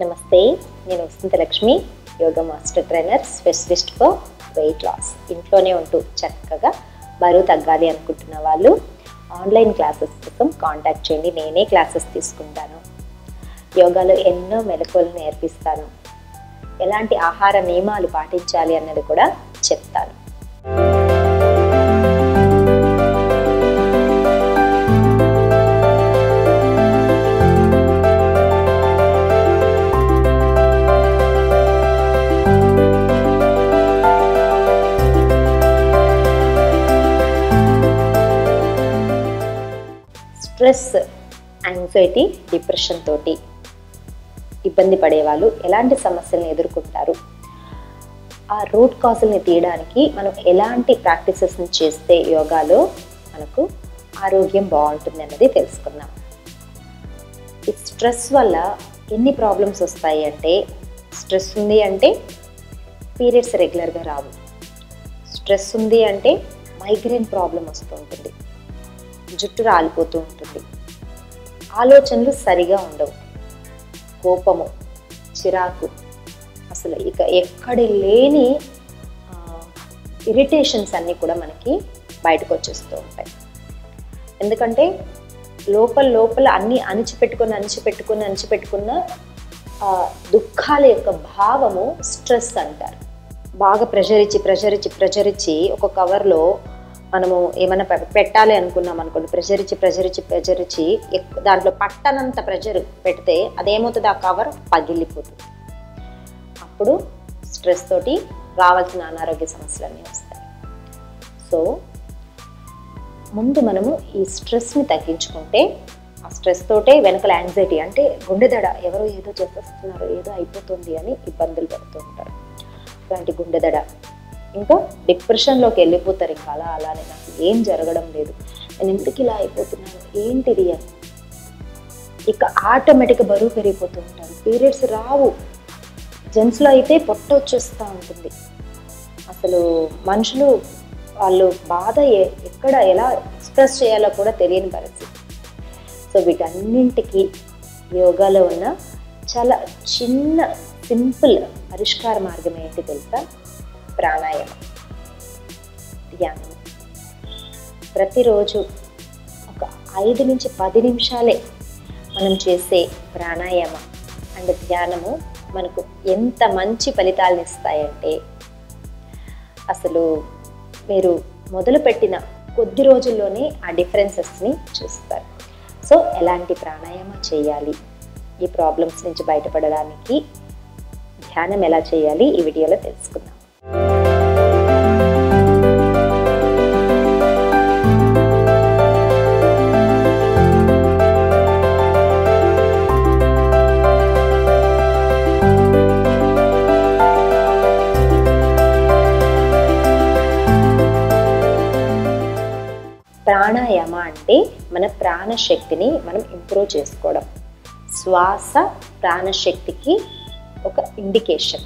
నమస్తే, నేను Vasanthalakshmi, yoga master trainer, specialist for weight loss. ఇంట్లోనే ఉంటూ చక్కగా బరువు తగ్గాలి అనుకుంటున్న వాళ్ళు ఆన్లైన్ క్లాసెస్ కోసం కాంటాక్ట్ చేయండి. నేనే క్లాసెస్ తీసుకుంటాను. యోగాలో ఎన్నో మెలకువలు నేర్పిస్తాను. ఎలాంటి ఆహార నియమాలు పాటించాలి అన్నది కూడా చెప్తాను. స్ట్రెస్, యాంగ్జైటీ, డిప్రెషన్ తోటి ఇబ్బంది పడేవాళ్ళు ఎలాంటి సమస్యలను ఎదుర్కొంటారు, ఆ రూట్ కాజుల్ని తీయడానికి మనం ఎలాంటి ప్రాక్టీసెస్ని చేస్తే యోగాలో మనకు ఆరోగ్యం బాగుంటుంది అన్నది తెలుసుకుందాం. ఈ స్ట్రెస్ వల్ల ఎన్ని ప్రాబ్లమ్స్ వస్తాయి అంటే, స్ట్రెస్ ఉంది అంటే పీరియడ్స్ రెగ్యులర్గా రావు, స్ట్రెస్ ఉంది అంటే మైగ్రేన్ ప్రాబ్లం వస్తూ ఉంటుంది, జుట్టు రాలిపోతూ ఉంటుంది, ఆలోచనలు సరిగా ఉండవు, కోపము, చిరాకు, అసలు ఇక ఎక్కడి లేని ఇరిటేషన్స్ అన్నీ కూడా మనకి బయటకు వచ్చేస్తూ ఉంటాయి. ఎందుకంటే లోపల అన్నీ అణిచిపెట్టుకున్న దుఃఖాల యొక్క భావము స్ట్రెస్ అంటారు. బాగా ప్రెషర్ ఇచ్చి ఒక కవర్లో మనము ఏమైనా పెట్టాలి అనుకున్నాం అనుకోండి, ప్రెషర్ ఇచ్చి దాంట్లో పట్టనంత ప్రెషర్ పెడితే అదేమవుతుంది, ఆ కవర్ పగిలిపోతుంది. అప్పుడు స్ట్రెస్ తోటి రావాల్సిన అనారోగ్య సమస్యలన్నీ వస్తాయి. సో ముందు మనము ఈ స్ట్రెస్ని తగ్గించుకుంటే, ఆ స్ట్రెస్ తోటే వెనకాల యాంగ్జైటీ అంటే గుండెదడ, ఎవరో ఏదో చేసేస్తున్నారు, ఏదో అయిపోతుంది అని ఇబ్బందులు పడుతూ ఉంటారు. అలాంటి గుండెదడ, ఇంకా డిప్రెషన్లోకి వెళ్ళిపోతారు. ఇంకా అలానే నాకు ఏం జరగడం లేదు, నేను ఎందుకు ఇలా అయిపోతున్నాను, ఏంటిది అని. ఇక ఆటోమేటిక్గా బరువు పెరిగిపోతూ ఉంటారు. పీరియడ్స్ రావు, జెంట్స్లో అయితే పొట్ట వచ్చేస్తూ ఉంటుంది. అసలు మనుషులు వాళ్ళు బాధ ఎక్కడ ఎలా ఎక్స్ప్రెస్ చేయాలో కూడా తెలియని పరిస్థితి. సో వీటన్నింటికి యోగాలో ఉన్న చాలా చిన్న సింపుల్ పరిష్కార మార్గం ఏంటి తెలుసా? ప్రాణాయామం, ధ్యానం. ప్రతిరోజు ఒక 5 నుంచి 10 నిమిషాలే మనం చేసే ప్రాణాయామం అండ్ ధ్యానము మనకు ఎంత మంచి ఫలితాలను ఇస్తాయంటే, అసలు మీరు మొదలుపెట్టిన కొద్ది రోజుల్లోనే ఆ డిఫరెన్సెస్ని చూస్తారు. సో ఎలాంటి ప్రాణాయామం చేయాలి, ఈ ప్రాబ్లమ్స్ నుంచి బయటపడడానికి ధ్యానం ఎలా చేయాలి, ఈ వీడియోలో తెలుసుకుందాం. ప్రాణాయామ అంటే మన ప్రాణశక్తిని మనం ఇంప్రూవ్ చేసుకోవడం. శ్వాస ప్రాణశక్తికి ఒక ఇండికేషన్.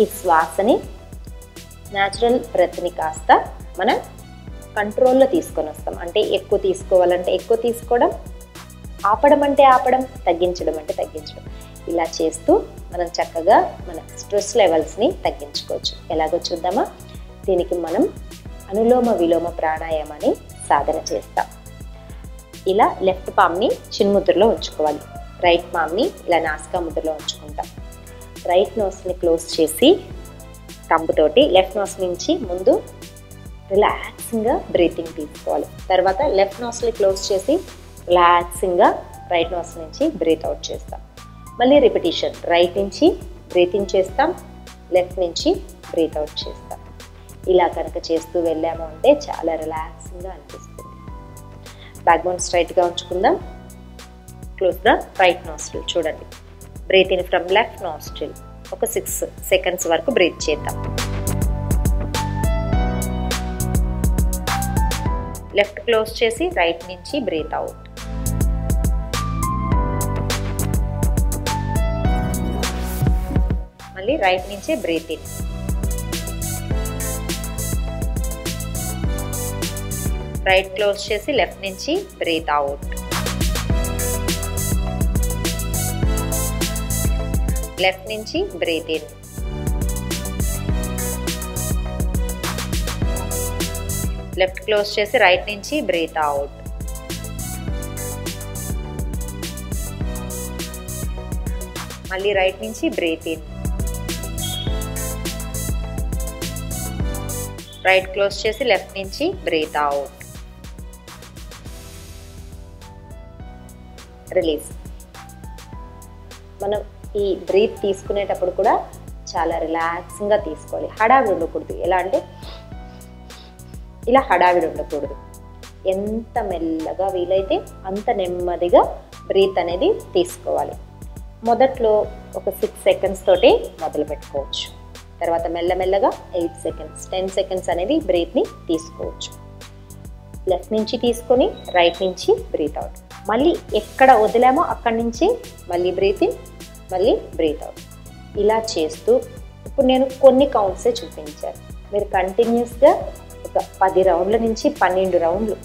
ఈ శ్వాసని న్యాచురల్ బ్రెత్ని కాస్త మనం కంట్రోల్లో తీసుకొని వస్తాం. అంటే ఎక్కువ తీసుకోవాలంటే ఎక్కువ తీసుకోవడం, ఆపడం అంటే ఆపడం, తగ్గించడం అంటే తగ్గించడం. ఇలా చేస్తూ మనం చక్కగా మన స్ట్రెస్ లెవెల్స్ని తగ్గించుకోవచ్చు. ఎలాగో చూద్దామా? దీనికి మనం అనులోమ విలోమ ప్రాణాయామాన్ని సాధన చేస్తాం. ఇలా లెఫ్ట్ పామ్ని చిన్ముద్రలో ఉంచుకోవాలి, రైట్ పామ్ని ఇలా నాసికా ముద్రలో ఉంచుకుంటాం. రైట్ నోస్ని క్లోజ్ చేసి తంబుతోటి లెఫ్ట్ నోస్ నుంచి ముందు రిలాక్సింగ్గా బ్రీతింగ్ తీసుకోవాలి. తర్వాత లెఫ్ట్ నోస్ని క్లోజ్ చేసి రిలాక్సింగ్గా రైట్ నోస్ నుంచి బ్రీత్ అవుట్ చేస్తాం. మళ్ళీ రిపిటీషన్, రైట్ నుంచి బ్రీతింగ్ చేస్తాం, లెఫ్ట్ నుంచి బ్రీత్ అవుట్ చేస్తాం. ఇలా కనుక చేస్తూ వెళ్ళాము అంటే చాలా రిలాక్సింగ్గా అనిపిస్తుంది. బ్యాక్ బోన్ స్ట్రైట్గా ఉంచుకుందాం. Close the right nostril. చూడండి, breathe in from left nostril. ఒక 6 సెకండ్స్ వరకు బ్రీత్ చేద్దాం. లెఫ్ట్ క్లోజ్ చేసి రైట్ నుంచి బ్రీత్ అవుట్. మళ్ళీ రైట్ నుంచే బ్రీత్ ఇన్. రైట్ క్లోజ్ చేసి లెఫ్ట్ నుంచి బ్రీత్ అవుట్. లెఫ్ట్ నుంచి బ్రీత్ ఇన్, లెఫ్ట్ క్లోజ్ చేసి రైట్ నుంచి బ్రీత్ అవుట్, మళ్ళీ రైట్ నుంచి బ్రీత్ ఇన్, రైట్ క్లోజ్ చేసి లెఫ్ట్ నుంచి బ్రీత్ అవుట్, రిలీజ్. మనం ఈ బ్రీత్ తీసుకునేటప్పుడు కూడా చాలా రిలాక్స్గా తీసుకోవాలి. హడావిడి ఉండకూడదు. ఎలా అంటే ఇలా హడావిడి ఉండకూడదు. ఎంత మెల్లగా వీలైతే అంత నెమ్మదిగా బ్రీత్ అనేది తీసుకోవాలి. మొదట్లో ఒక 6 సెకండ్స్ తోటి మొదలు పెట్టుకోవచ్చు. తర్వాత మెల్లమెల్లగా 8 సెకండ్స్ 10 సెకండ్స్ అనేది బ్రీత్ని తీసుకోవచ్చు. లెఫ్ట్ నుంచి తీసుకొని రైట్ నుంచి బ్రీత్ అవుట్, మళ్ళీ ఎక్కడ వదిలామో అక్కడి నుంచి మళ్ళీ బ్రీత్ ఇన్, మళ్ళీ బ్రీత్ అవుట్. ఇలా చేస్తూ ఇప్పుడు నేను కొన్ని కౌంట్సే చూపించాను. మీరు కంటిన్యూస్గా ఒక 10 రౌండ్ల నుంచి 12 రౌండ్లు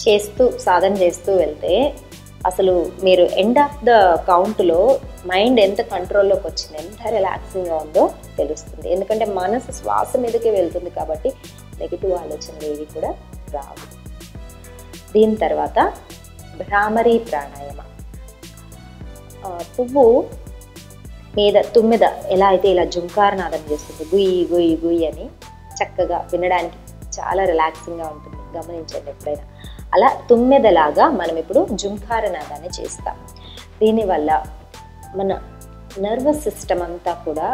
చేస్తూ సాధన చేస్తూ వెళ్తే అసలు మీరు ఎండ్ ఆఫ్ ద కౌంట్లో మైండ్ ఎంత కంట్రోల్లోకి వచ్చింది, ఎంత రిలాక్సింగ్గా ఉందో తెలుస్తుంది. ఎందుకంటే మనసు శ్వాస మీదకే వెళ్తుంది కాబట్టి నెగిటివ్ ఆలోచనలు ఏవి కూడా రావు. దీని తర్వాత భ్రామరీ ప్రాణాయామ. పువ్వు మీద తుమ్మెద ఎలా అయితే ఇలా జుంకారనాదం చేస్తుంది, గుయ్యి గుయ్యి గుయ్యి అని, చక్కగా వినడానికి చాలా రిలాక్సింగ్గా ఉంటుంది. గమనించండి ఎప్పుడైనా. అలా తుమ్మెదలాగా మనం ఇప్పుడు జుంకారనాదాన్ని చేస్తాం. దీనివల్ల మన నర్వస్ సిస్టమ్ అంతా కూడా,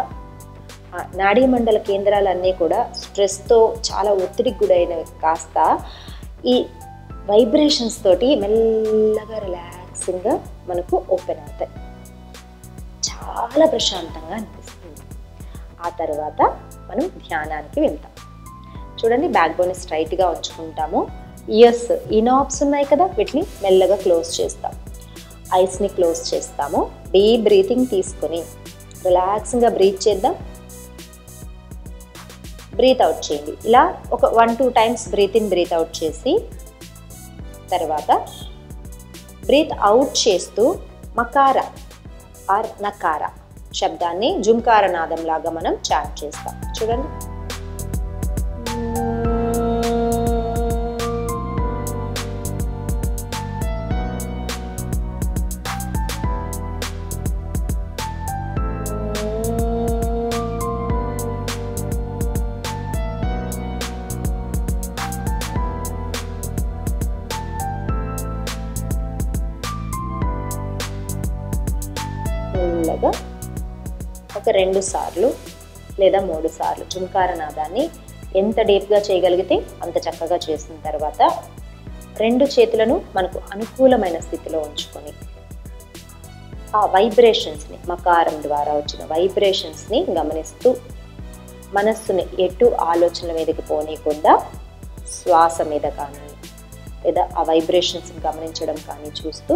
నాడీ మండల కేంద్రాలన్నీ కూడా స్ట్రెస్తో చాలా ఒత్తిడికి గురైనవి కాస్త ఈ వైబ్రేషన్స్ తోటి మెల్లగా రిలాక్సింగ్గా మనకు ఓపెన్ అవుతాయి. చాలా ప్రశాంతంగా అనిపిస్తుంది. ఆ తర్వాత మనం ధ్యానానికి వెళ్తాం. చూడండి, బ్యాక్ బోన్ స్ట్రైట్గా ఉంచుకుంటాము. ఇయర్స్ ఈ నాబ్స్ ఉన్నాయి కదా, వీటిని మెల్లగా క్లోజ్ చేస్తాం. ఐస్ని క్లోజ్ చేస్తాము. డీప్ బ్రీతింగ్ తీసుకొని రిలాక్స్గా బ్రీత్ చేద్దాం. బ్రీత్ అవుట్ చేయండి. ఇలా ఒక 1-2 times breathe in breathe out చేసి తర్వాత బ్రీత్ అవుట్ చేస్తూ మకార ఆర్ నకార శబ్దాన్ని జుంకార నాదం లాగా మనం చాంట్ చేస్తాం. చూడండి, మెల్లగా ఒక 2 సార్లు లేదా 3 సార్లు జుంకార నాదాన్ని ఎంత డీప్గా చేయగలిగితే అంత చక్కగా చేసిన తర్వాత 2 చేతులను మనకు అనుకూలమైన స్థితిలో ఉంచుకొని ఆ వైబ్రేషన్స్ని, మకారం ద్వారా వచ్చిన వైబ్రేషన్స్ని గమనిస్తూ మనస్సుని ఎటు ఆలోచనల మీదకి పోనీయకుండా శ్వాస మీద కానీ లేదా ఆ వైబ్రేషన్స్ని గమనించడం కానీ చూస్తూ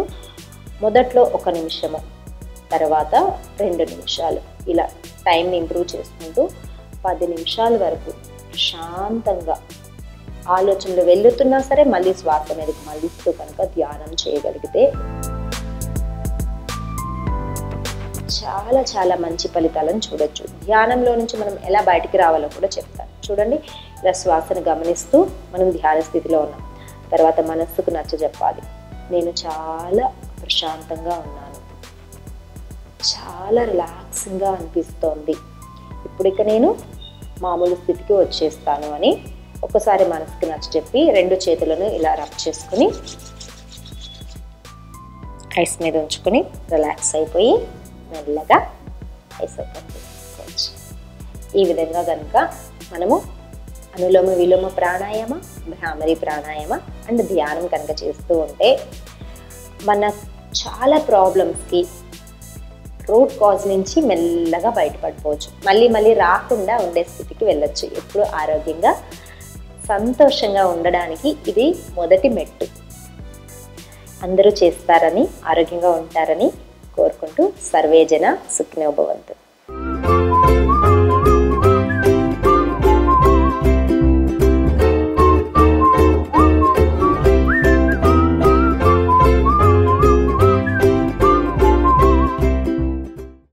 మొదట్లో 1 నిమిషము, తర్వాత 2 నిమిషాలు, ఇలా టైంని ఇంప్రూవ్ చేసుకుంటూ 10 నిమిషాల వరకు శాంతంగా ఆలోచనలు వెళ్తున్నా సరే మళ్ళీ శ్వాస మీదకి మళ్ళిస్తూ కనుక ధ్యానం చేయగలిగితే చాలా చాలా మంచి ఫలితాలను చూడొచ్చు. ధ్యానంలో నుంచి మనం ఎలా బయటికి రావాలో కూడా చెప్తాను. చూడండి, ఇలా శ్వాసను గమనిస్తూ మనం ధ్యాన స్థితిలో ఉన్నాం. తర్వాత మనస్సుకు నచ్చజెప్పాలి, నేను చాలా ప్రశాంతంగా ఉన్నాను, చాలా రిలాక్సింగ్గా అనిపిస్తోంది, ఇప్పుడు ఇక నేను మామూలు స్థితికి వచ్చేస్తాను అని ఒకసారి మనసుకి నచ్చజెప్పి 2 చేతులను ఇలా రబ్ చేసుకుని ఐస్ మీద ఉంచుకొని రిలాక్స్ అయిపోయి మెల్లగా ఐస్ ఓపెన్ చేసుకోవచ్చు. ఈ విధంగా కనుక మనము అనులోమ విలోమ ప్రాణాయామ, భ్రామరి ప్రాణాయామ అండ్ ధ్యానం కనుక చేస్తూ ఉంటే మన చాలా ప్రాబ్లమ్స్కి రూట్ కాజ్ నుంచి మెల్లగా బయటపడిపోవచ్చు. మళ్ళీ రాకుండా ఉండే స్థితికి వెళ్ళొచ్చు. ఎప్పుడు ఆరోగ్యంగా సంతోషంగా ఉండడానికి ఇది మొదటి మెట్టు. అందరూ చేస్తారని, ఆరోగ్యంగా ఉంటారని కోరుకుంటూ సర్వేజన సుఖినో భవంతు.